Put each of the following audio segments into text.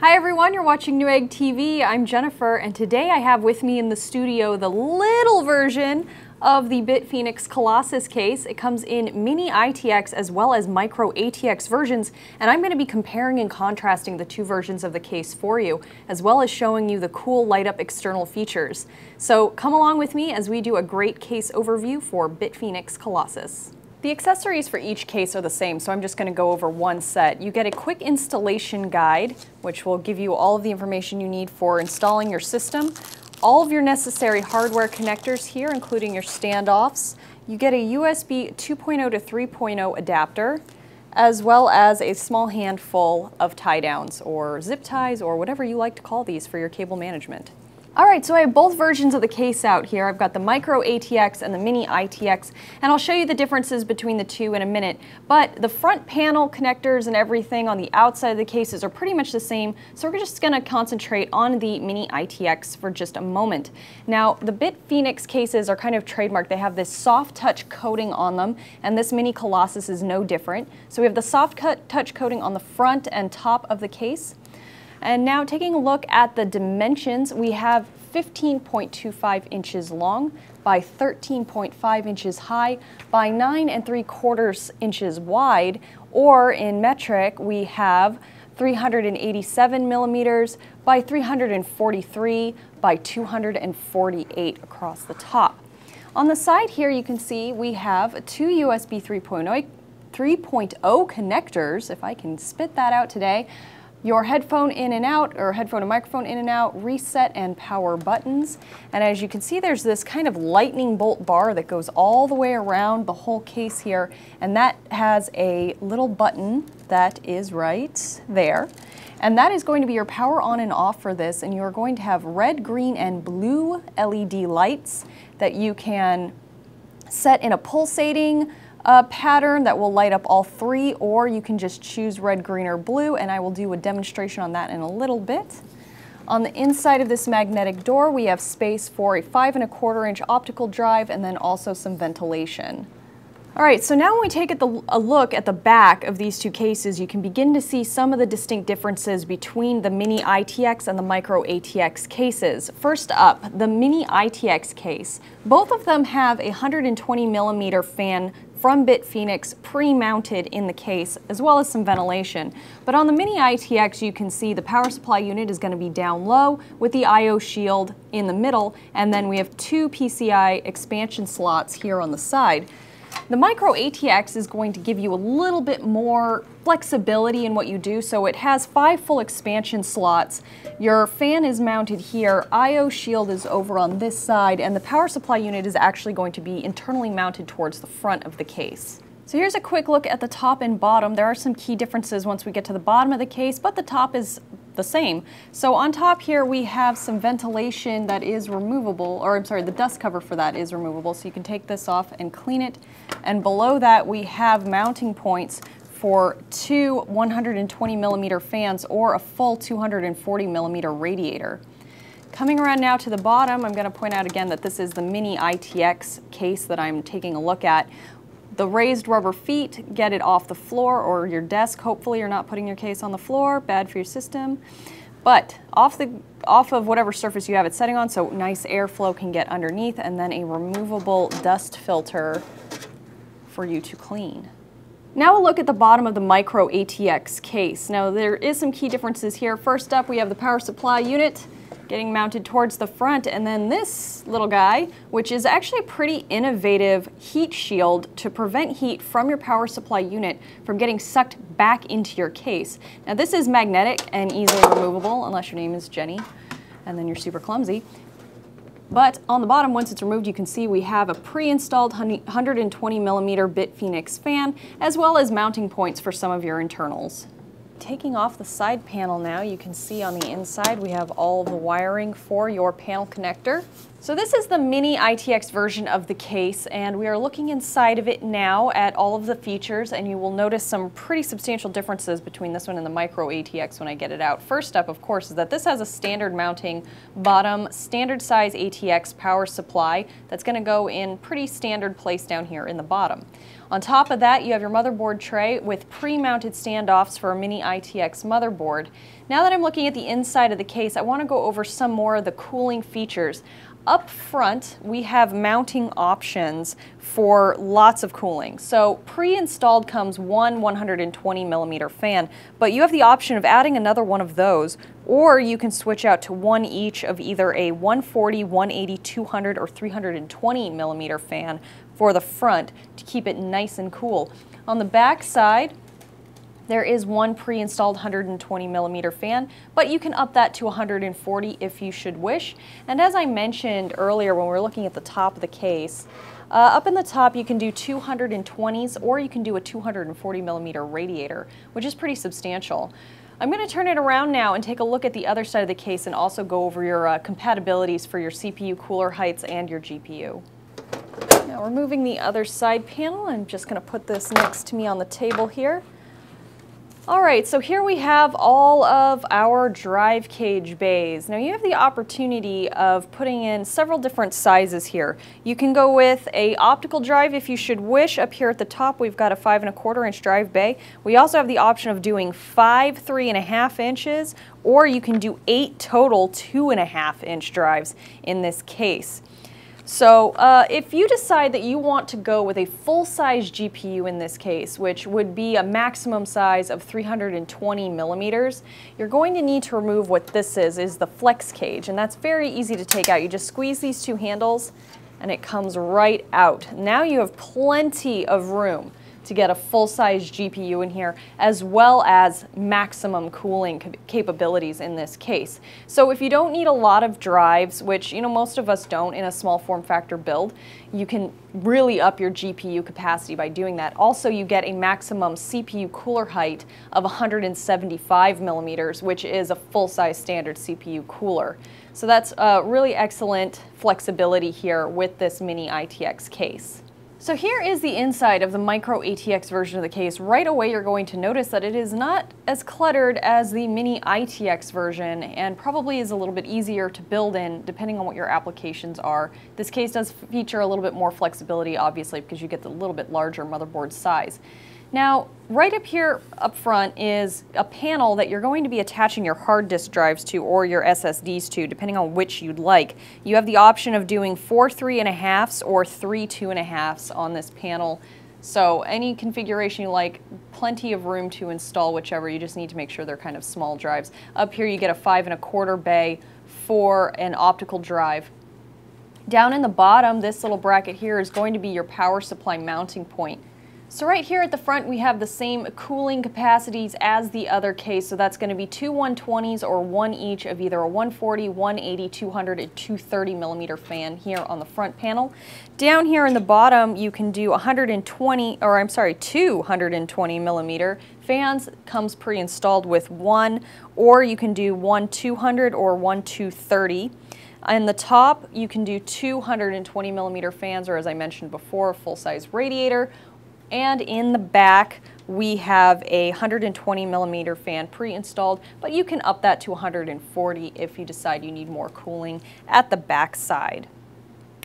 Hi everyone, you're watching Newegg TV. I'm Jennifer, and today I have with me in the studio the little version of the BitFenix Colossus case. It comes in Mini-ITX as well as Micro ATX versions, and I'm going to be comparing and contrasting the two versions of the case for you, as well as showing you the cool light-up external features. So come along with me as we do a great case overview for BitFenix Colossus. The accessories for each case are the same, so I'm just going to go over one set. You get a quick installation guide, which will give you all of the information you need for installing your system, all of your necessary hardware connectors here, including your standoffs. You get a USB 2.0 to 3.0 adapter, as well as a small handful of tie downs or zip ties or whatever you like to call these for your cable management. Alright, so I have both versions of the case out here. I've got the Micro ATX and the Mini ITX, and I'll show you the differences between the two in a minute. But the front panel connectors and everything on the outside of the cases are pretty much the same, so we're just going to concentrate on the Mini ITX for just a moment. Now, the BitFenix cases are kind of trademarked. They have this soft touch coating on them, and this Mini Colossus is no different. So we have the soft touch coating on the front and top of the case. And now taking a look at the dimensions, we have 15.25 inches long by 13.5 inches high by 9 3/4 inches wide, or in metric we have 387 millimeters by 343 by 248 across the top. On the side here you can see we have two USB 3.0 connectors, if I can spit that out today, your headphone in and out, or headphone and microphone in and out, reset and power buttons. And as you can see, there's this kind of lightning bolt bar that goes all the way around the whole case here, and that has a little button that is right there. And that is going to be your power on and off for this, and you're going to have red, green, and blue LED lights that you can set in a pulsating pattern that will light up all three, or you can just choose red, green, or blue, and I will do a demonstration on that in a little bit. On the inside of this magnetic door, we have space for a 5 1/4 inch optical drive and then also some ventilation. Alright, so now when we take a look at the back of these two cases, you can begin to see some of the distinct differences between the Mini ITX and the Micro ATX cases. First up, the Mini ITX case. Both of them have a 120 millimeter fan from BitFenix pre-mounted in the case, as well as some ventilation. But on the Mini ITX, you can see the power supply unit is going to be down low with the I/O shield in the middle, and then we have two PCI expansion slots here on the side. The Micro ATX is going to give you a little bit more flexibility in what you do, so it has 5 full expansion slots. Your fan is mounted here, I/O shield is over on this side, and the power supply unit is actually going to be internally mounted towards the front of the case. So here's a quick look at the top and bottom. There are some key differences once we get to the bottom of the case, but the top is the same. So on top here we have some ventilation that is removable, or I'm sorry, the dust cover for that is removable, so you can take this off and clean it. And below that we have mounting points for two 120 millimeter fans or a full 240 millimeter radiator. Coming around now to the bottom, I'm going to point out again that this is the Mini ITX case that I'm taking a look at. The raised rubber feet get it off the floor or your desk. Hopefully you're not putting your case on the floor, bad for your system. But off of whatever surface you have it setting on, so nice airflow can get underneath, and then a removable dust filter for you to clean. Now we'll look at the bottom of the Micro ATX case. Now there is some key differences here. First up, we have the power supply unit getting mounted towards the front, and then this little guy, which is actually a pretty innovative heat shield to prevent heat from your power supply unit from getting sucked back into your case. Now this is magnetic and easily removable, unless your name is Jenny, and then you're super clumsy. But on the bottom, once it's removed, you can see we have a pre-installed 120 millimeter BitFenix fan, as well as mounting points for some of your internals. Taking off the side panel now, you can see on the inside we have all of the wiring for your panel connector. So this is the Mini-ITX version of the case, and we are looking inside of it now at all of the features, and you will notice some pretty substantial differences between this one and the Micro ATX when I get it out. First up, of course, is that this has a standard mounting bottom, standard size ATX power supply that's going to go in pretty standard place down here in the bottom. On top of that, you have your motherboard tray with pre-mounted standoffs for a Mini-ITX motherboard. Now that I'm looking at the inside of the case, I want to go over some more of the cooling features. Up front, we have mounting options for lots of cooling. So pre-installed comes one 120mm fan, but you have the option of adding another one of those, or you can switch out to one each of either a 140, 180, 200, or 320mm fan for the front to keep it nice and cool. On the back side, there is one pre-installed 120mm fan, but you can up that to 140 if you should wish. And as I mentioned earlier when we were looking at the top of the case, up in the top you can do 220s or you can do a 240mm radiator, which is pretty substantial. I'm going to turn it around now and take a look at the other side of the case and also go over your compatibilities for your CPU cooler heights and your GPU. Now removing the other side panel, I'm just going to put this next to me on the table here. Alright, so here we have all of our drive cage bays. Now you have the opportunity of putting in several different sizes here. You can go with an optical drive if you should wish. Up here at the top we've got a 5 1/4 inch drive bay. We also have the option of doing 5 3.5 inches, or you can do 8 total 2.5 inch drives in this case. So if you decide that you want to go with a full-size GPU in this case, which would be a maximum size of 320mm, you're going to need to remove what this is the flex cage, and that's very easy to take out. You just squeeze these two handles and it comes right out. Now you have plenty of room to get a full-size GPU in here, as well as maximum cooling capabilities in this case. So if you don't need a lot of drives, which most of us don't in a small form factor build, you can really up your GPU capacity by doing that. Also, you get a maximum CPU cooler height of 175mm, which is a full-size standard CPU cooler. So that's really excellent flexibility here with this Mini-ITX case. So here is the inside of the Micro ATX version of the case. Right away you're going to notice that it is not as cluttered as the Mini-ITX version and probably is a little bit easier to build in depending on what your applications are. This case does feature a little bit more flexibility, obviously, because you get the little bit larger motherboard size. Now, right up here up front is a panel that you're going to be attaching your hard disk drives to or your SSDs to, depending on which you'd like. You have the option of doing 4 3.5s or 3 2.5s on this panel. So any configuration you like, plenty of room to install whichever. You just need to make sure they're kind of small drives. Up here you get a 5 1/4 bay for an optical drive. Down in the bottom, this little bracket here is going to be your power supply mounting point. So right here at the front we have the same cooling capacities as the other case, so that's going to be two 120s or one each of either a 140, 180, 200, and 230mm fan here on the front panel. Down here in the bottom you can do 220mm fans, comes pre-installed with one, or you can do one 200 or one 230. On the top you can do 220mm fans, or as I mentioned before, a full-size radiator. And in the back, we have a 120mm fan pre-installed, but you can up that to 140 if you decide you need more cooling at the back side.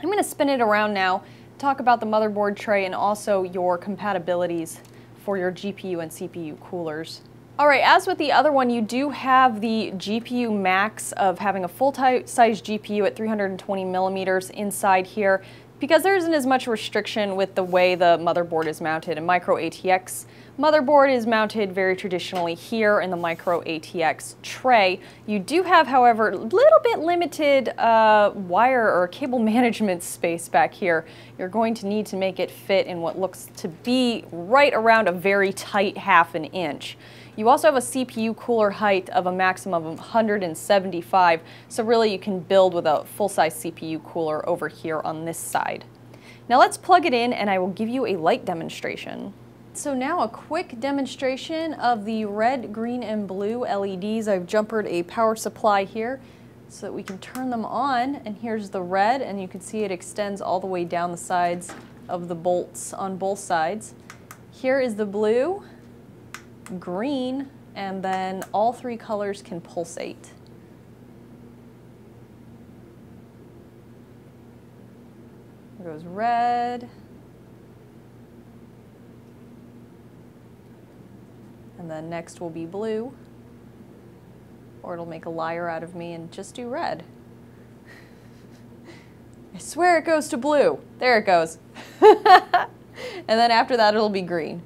I'm going to spin it around now, talk about the motherboard tray and also your compatibilities for your GPU and CPU coolers. Alright, as with the other one, you do have the GPU max of having a full-size GPU at 320mm inside here, because there isn't as much restriction with the way the motherboard is mounted. A Micro ATX motherboard is mounted very traditionally here in the Micro ATX tray. You do have, however, a little bit limited wire or cable management space back here. You're going to need to make it fit in what looks to be right around a very tight 1/2 inch. You also have a CPU cooler height of a maximum of 175, so really you can build with a full-size CPU cooler over here on this side. Now let's plug it in and I will give you a light demonstration. So now a quick demonstration of the red, green, and blue LEDs. I've jumpered a power supply here. so that we can turn them on. And here's the red, and you can see it extends all the way down the sides of the bolts on both sides. Here is the blue, green, and then all three colors can pulsate. There goes red. And then next will be blue. Or it'll make a liar out of me and just do red. I swear it goes to blue. There it goes. And then after that it'll be green.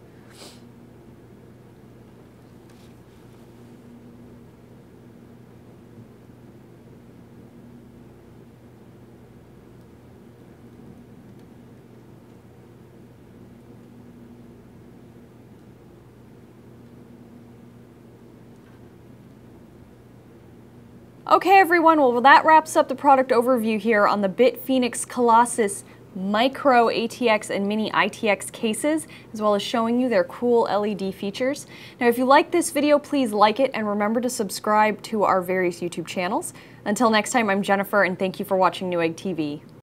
Okay everyone, well that wraps up the product overview here on the BitFenix Colossus Micro ATX and Mini ITX cases, as well as showing you their cool LED features. Now if you like this video, please like it and remember to subscribe to our various YouTube channels. Until next time, I'm Jennifer and thank you for watching Newegg TV.